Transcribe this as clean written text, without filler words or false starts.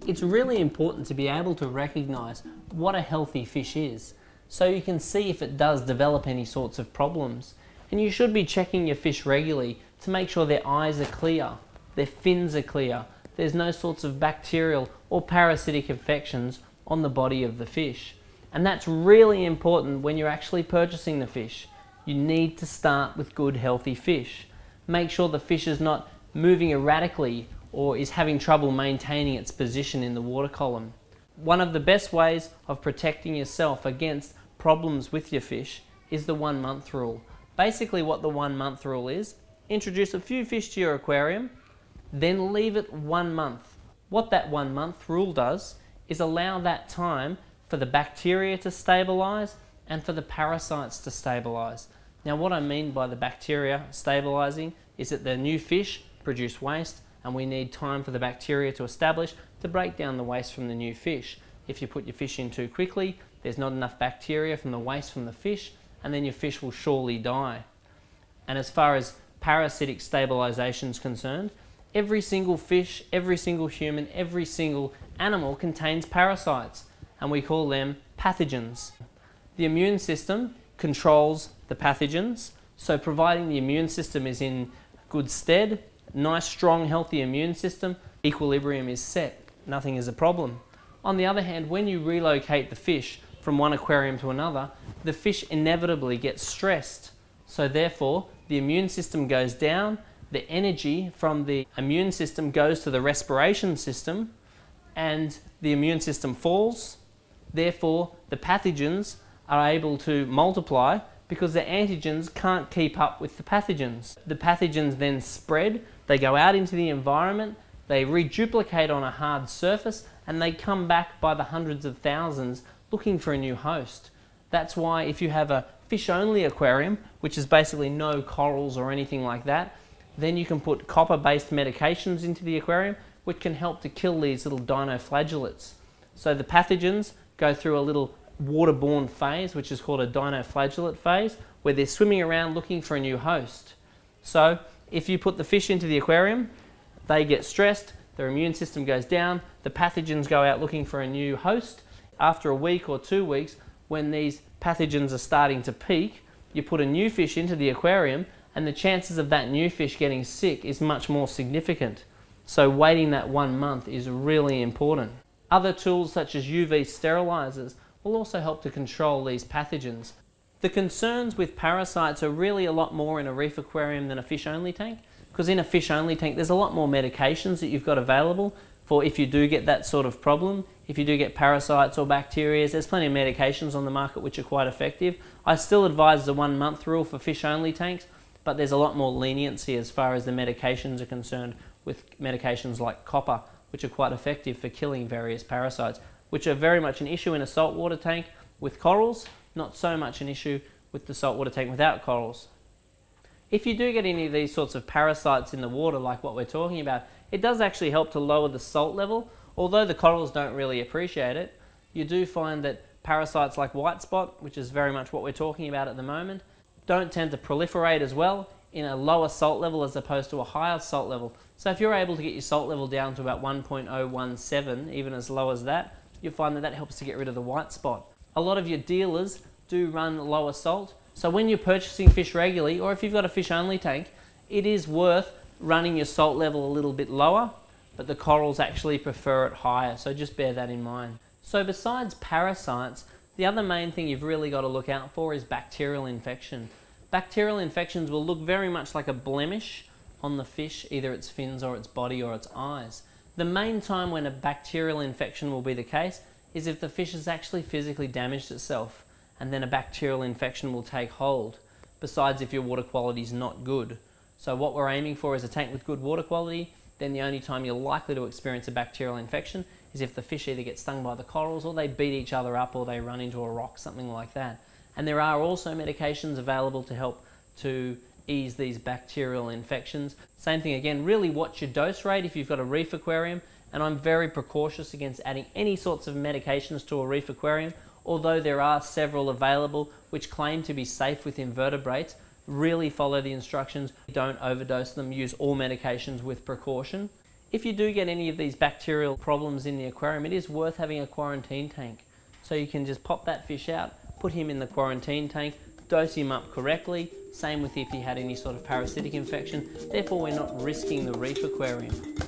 It's really important to be able to recognize what a healthy fish is, so you can see if it does develop any sorts of problems. And you should be checking your fish regularly to make sure their eyes are clear, their fins are clear, there's no sorts of bacterial or parasitic infections on the body of the fish. And that's really important when you're actually purchasing the fish. You need to start with good healthy fish. Make sure the fish is not moving erratically or is having trouble maintaining its position in the water column. One of the best ways of protecting yourself against problems with your fish is the 1 month rule. Basically what the 1 month rule is, introduce a few fish to your aquarium, then leave it 1 month. What that 1 month rule does is allow that time for the bacteria to stabilize and for the parasites to stabilize. Now what I mean by the bacteria stabilizing is that the new fish produce waste, and we need time for the bacteria to establish to break down the waste from the new fish. If you put your fish in too quickly, there's not enough bacteria from the waste from the fish, and then your fish will surely die. And as far as parasitic stabilization is concerned, every single fish, every single human, every single animal contains parasites, and we call them pathogens. The immune system controls the pathogens, so providing the immune system is in good stead, nice, strong, healthy immune system, equilibrium is set, nothing is a problem. On the other hand, when you relocate the fish from one aquarium to another, the fish inevitably gets stressed. So therefore, the immune system goes down, the energy from the immune system goes to the respiration system, and the immune system falls. Therefore, the pathogens are able to multiply because the antigens can't keep up with the pathogens. The pathogens then spread, they go out into the environment, they reduplicate on a hard surface, and they come back by the hundreds of thousands looking for a new host. That's why if you have a fish-only aquarium, which is basically no corals or anything like that, then you can put copper-based medications into the aquarium, which can help to kill these little dinoflagellates. So the pathogens go through a little waterborne phase, which is called a dinoflagellate phase, where they're swimming around looking for a new host. So if you put the fish into the aquarium, they get stressed, their immune system goes down, the pathogens go out looking for a new host. After a week or 2 weeks, when these pathogens are starting to peak, you put a new fish into the aquarium, and the chances of that new fish getting sick is much more significant. So waiting that 1 month is really important. Other tools such as UV sterilizers will also help to control these pathogens. The concerns with parasites are really a lot more in a reef aquarium than a fish-only tank, because in a fish-only tank there's a lot more medications that you've got available for if you do get that sort of problem. If you do get parasites or bacteria, there's plenty of medications on the market which are quite effective. I still advise the 1 month rule for fish-only tanks, but there's a lot more leniency as far as the medications are concerned, with medications like copper, which are quite effective for killing various parasites, which are very much an issue in a saltwater tank with corals, not so much an issue with the saltwater tank without corals. If you do get any of these sorts of parasites in the water, like what we're talking about, it does actually help to lower the salt level. Although the corals don't really appreciate it, you do find that parasites like white spot, which is very much what we're talking about at the moment, don't tend to proliferate as well in a lower salt level as opposed to a higher salt level. So if you're able to get your salt level down to about 1.017, even as low as that, you'll find that that helps to get rid of the white spot. A lot of your dealers do run lower salt, so when you're purchasing fish regularly, or if you've got a fish-only tank, it is worth running your salt level a little bit lower, but the corals actually prefer it higher, so just bear that in mind. So besides parasites, the other main thing you've really got to look out for is bacterial infection. Bacterial infections will look very much like a blemish on the fish, either its fins or its body or its eyes. The main time when a bacterial infection will be the case is if the fish has actually physically damaged itself, and then a bacterial infection will take hold, besides if your water quality is not good. So what we're aiming for is a tank with good water quality. Then the only time you're likely to experience a bacterial infection is if the fish either get stung by the corals, or they beat each other up, or they run into a rock, something like that. And there are also medications available to help to ease these bacterial infections. Same thing again, really watch your dose rate if you've got a reef aquarium, and I'm very precautious against adding any sorts of medications to a reef aquarium, although there are several available which claim to be safe with invertebrates. Really follow the instructions, don't overdose them, use all medications with precaution. If you do get any of these bacterial problems in the aquarium, it is worth having a quarantine tank. So you can just pop that fish out, put him in the quarantine tank, dose him up correctly, same with if he had any sort of parasitic infection, therefore we're not risking the reef aquarium.